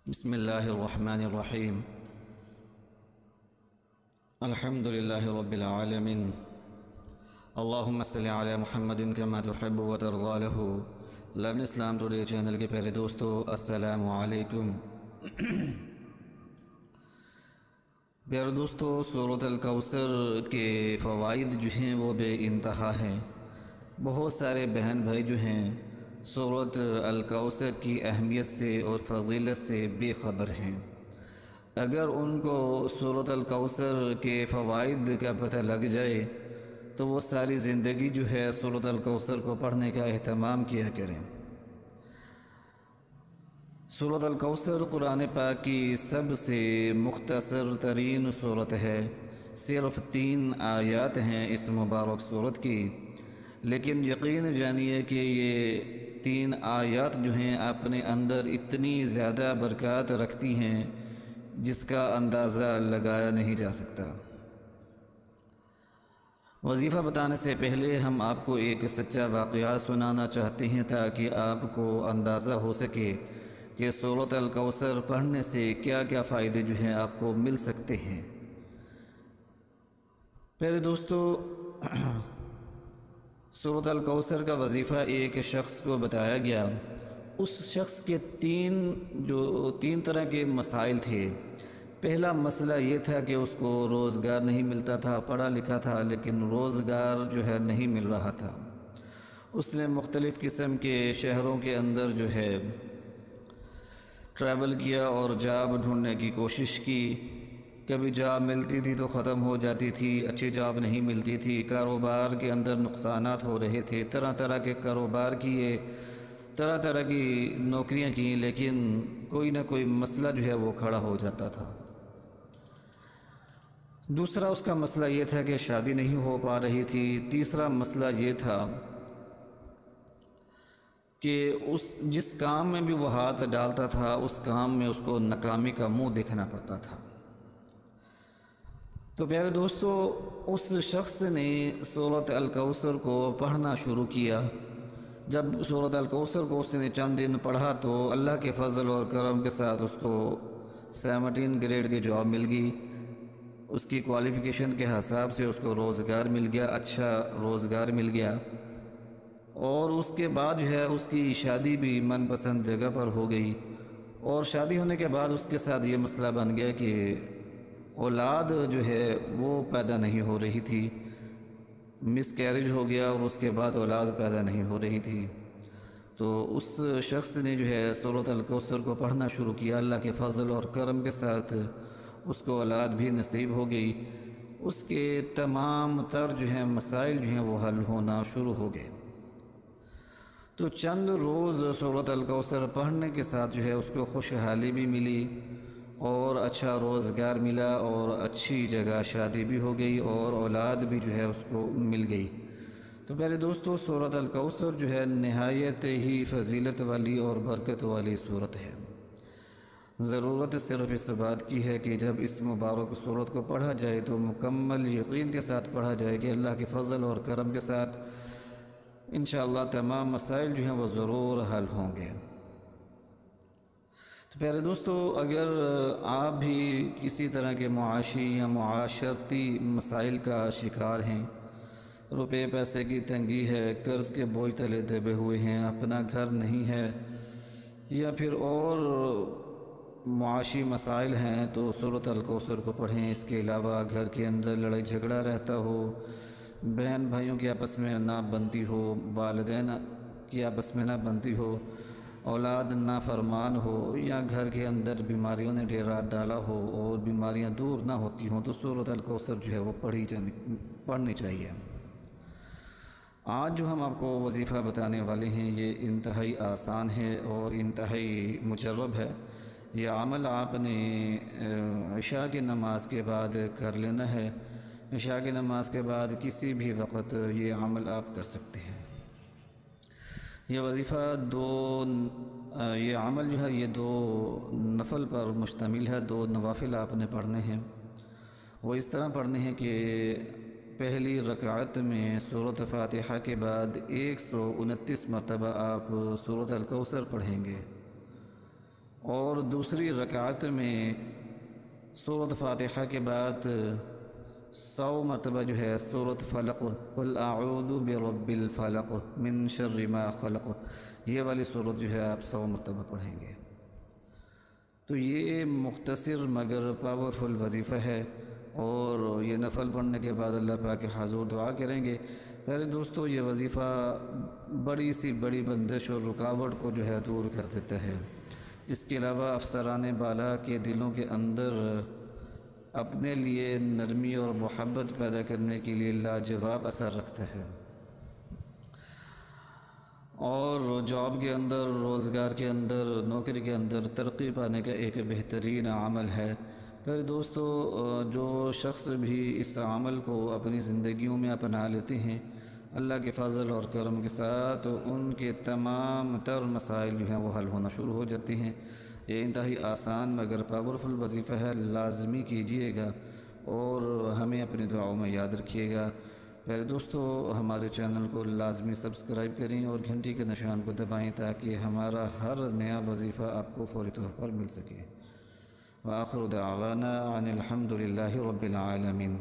بسم الله الرحمن الرحيم. الحمد لله رب العالمين. اللهم صل على محمد كما تحب وترضى له. لرن اسلام ٹوڈے چینل کے پیارے دوستو، السلام علیکم. پیارے دوستو، سورۃ الکوثر کے فوائد جو ہیں وہ بے انتہا ہیں. بہت سارے بہن بھائی جو ہیں سورۃ الکوثر کی اہمیت سے اور فضیلت سے بے خبر ہیں. اگر ان کو سورۃ الکوثر کے فوائد کا پتہ لگ جائے تو وہ ساری زندگی جو ہے سورۃ الکوثر کو پڑھنے کا اہتمام کیا کریں. سورۃ الکوثر قرآن پاک کی سب سے مختصر ترین سورت ہے. صرف 3 آیات ہیں اس مبارک سورت کی، لیکن یقین جانیے کہ یہ 3 آیات جو ہیں اپنے اندر اتنی زیادہ برکات رکھتی ہیں جس کا اندازہ لگایا نہیں جا سکتا. وظیفہ بتانے سے پہلے ہم آپ کو ایک سچا واقعہ سنانا چاہتے ہیں تاکہ آپ کو اندازہ ہو سکے کہ سورۃ الکوثر پڑھنے سے کیا کیا فائدے جو ہیں آپ کو مل سکتے ہیں. پہلے دوستو، سورۃ الکوثر کا وظیفہ ایک شخص کو بتایا گیا. اس شخص کے تین طرح کے مسائل تھے. پہلا مسئلہ یہ تھا کہ اس کو روزگار نہیں ملتا تھا. پڑھا لکھا تھا لیکن روزگار جو ہے نہیں مل رہا تھا. اس نے مختلف قسم کے شہروں کے اندر جو ہے ٹریول کیا اور جاب ڈھونڈنے کی کوشش کی. کبھی جاب ملتی تھی تو ختم ہو جاتی تھی، اچھی جاب نہیں ملتی تھی. کاروبار کے اندر نقصانات ہو رہے تھے. طرح طرح کے کاروبار کیے، طرح طرح کی نوکریاں کی، لیکن کوئی نہ کوئی مسئلہ جو ہے وہ کھڑا ہو جاتا تھا. دوسرا اس کا مسئلہ یہ تھا کہ شادی نہیں ہو پا رہی تھی. تیسرا مسئلہ یہ تھا کہ جس کام میں بھی وہ ہاتھ ڈالتا تھا اس کام میں اس کو ناکامی کا منہ دیکھنا پڑتا تھا. تو پیارے دوستو، اس شخص نے سورۃ الکوثر کو پڑھنا شروع کیا. جب سورۃ الکوثر کو اس نے چند دن پڑھا تو اللہ کے فضل اور کرم کے ساتھ اس کو 17 گریڈ کی جاب مل گئی. اس کی کوالیفیکیشن کے حساب سے اس کو روزگار مل گیا، اچھا روزگار مل گیا. اور اس کے بعد جو ہے اس کی شادی بھی من پسند جگہ پر ہو گئی. اور شادی ہونے کے بعد اس کے ساتھ یہ مسئلہ بن گیا کہ اولاد جو ہے وہ پیدا نہیں ہو رہی تھی. مس کیریج ہو گیا اور اس کے بعد اولاد پیدا نہیں ہو رہی تھی. تو اس شخص نے جو ہے سورۃ الکوثر کو پڑھنا شروع کیا. اللہ کے فضل اور کرم کے ساتھ اس کو اولاد بھی نصیب ہو گئی. اس کے تمام تر جو ہیں مسائل جو ہیں وہ حل ہونا شروع ہو گئے. تو چند روز سورۃ الکوثر پڑھنے کے ساتھ جو ہے اس کو خوشحالی بھی ملی اور اچھا روزگار ملا اور اچھی جگہ شادی بھی ہو گئی اور اولاد بھی جو ہے اس کو مل گئی. تو پیارے دوستو، سورۃ الکوثر جو ہے نہایت ہی فضیلت والی اور برکت والی سورت ہے. ضرورت صرف اس بات کی ہے کہ جب اس مبارک سورت کو پڑھا جائے تو مکمل یقین کے ساتھ پڑھا جائے کہ اللہ کے فضل اور کرم کے ساتھ انشاءاللہ تمام مسائل جو ہیں وہ ضرور حل ہوں گے. تو پیارے دوستو، اگر آپ بھی کسی طرح کے معاشی یا معاشرتی مسائل کا شکار ہیں، روپے پیسے کی تنگی ہے، قرض کے بوجھ تلے دبے ہوئے ہیں، اپنا گھر نہیں ہے، یا پھر اور معاشی مسائل ہیں، تو سورۃ الکوثر کو پڑھیں. اس کے علاوہ گھر کے اندر لڑائی جھگڑا رہتا ہو، بہن بھائیوں کی آپس میں نہ بنتی ہو، والدین کی آپس میں نہ بنتی ہو، اولاد نافرمان ہو، یا گھر کے اندر بیماریوں نے ڈیرا ڈالا ہو اور بیماریاں دور نہ ہوتی ہوں، تو سورۃ الکوثر جو ہے وہ پڑھنی چاہیے. آج جو ہم آپ کو وظیفہ بتانے والے ہیں یہ انتہائی آسان ہے اور انتہائی مجرب ہے. یہ عمل آپ نے عشاء کی نماز کے بعد کر لینا ہے. عشاء کی نماز کے بعد کسی بھی وقت یہ عمل آپ کر سکتے ہیں. یہ وظیفہ یہ عمل جو ہے یہ 2 نفل پر مشتمل ہے. 2 نوافل آپ نے پڑھنے ہیں. وہ اس طرح پڑھنے ہیں کہ پہلی رکعت میں سورۃ فاتحہ کے بعد 129 مرتبہ آپ سورۃ الکوثر پڑھیں گے. اور دوسری رکعت میں سورۃ فاتحہ کے بعد 100 مرتبہ جو ہے سورۃ فلق، قل اعوذ برب الفلق من شر ما خلق، یہ والی سورت جو ہے آپ 100 مرتبہ پڑھیں گے۔ تو یہ مختصر مگر پاورفل وظیفہ ہے، اور یہ نفل پڑھنے کے بعد اللہ پاک کے حضور دعا کریں گے۔ پہلے دوستو یہ وظیفہ بڑی سی بڑی بندش اور رکاوٹ کو جو ہے دور کر دیتا ہے۔ اس کے علاوہ افسران بالا کے دلوں کے اندر اپنے لیے نرمی اور محبت پیدا کرنے کے لیے لاجواب اثر رکھتا ہے، اور جاب کے اندر، روزگار کے اندر، نوکری کے اندر ترقی پانے کا ایک بہترین عمل ہے۔ پھر دوستو جو شخص بھی اس عمل کو اپنی زندگیوں میں اپنا لیتے ہیں، اللہ کے فضل اور کرم کے ساتھ ان کے تمام تر مسائل جو ہیں وہ حل ہونا شروع ہو جاتے ہیں۔ یہ انتہائی آسان مگر پاورفل وظیفہ ہے، لازمی کیجئے گا اور ہمیں اپنی دعاؤں میں یاد رکھیے گا۔ پہلے دوستو ہمارے چینل کو لازمی سبسکرائب کریں اور گھنٹی کے نشان کو دبائیں تاکہ ہمارا ہر نیا وظیفہ آپ کو فوری طور پر مل سکے۔ وآخر دعوانا ان الحمد للہ رب العالمین۔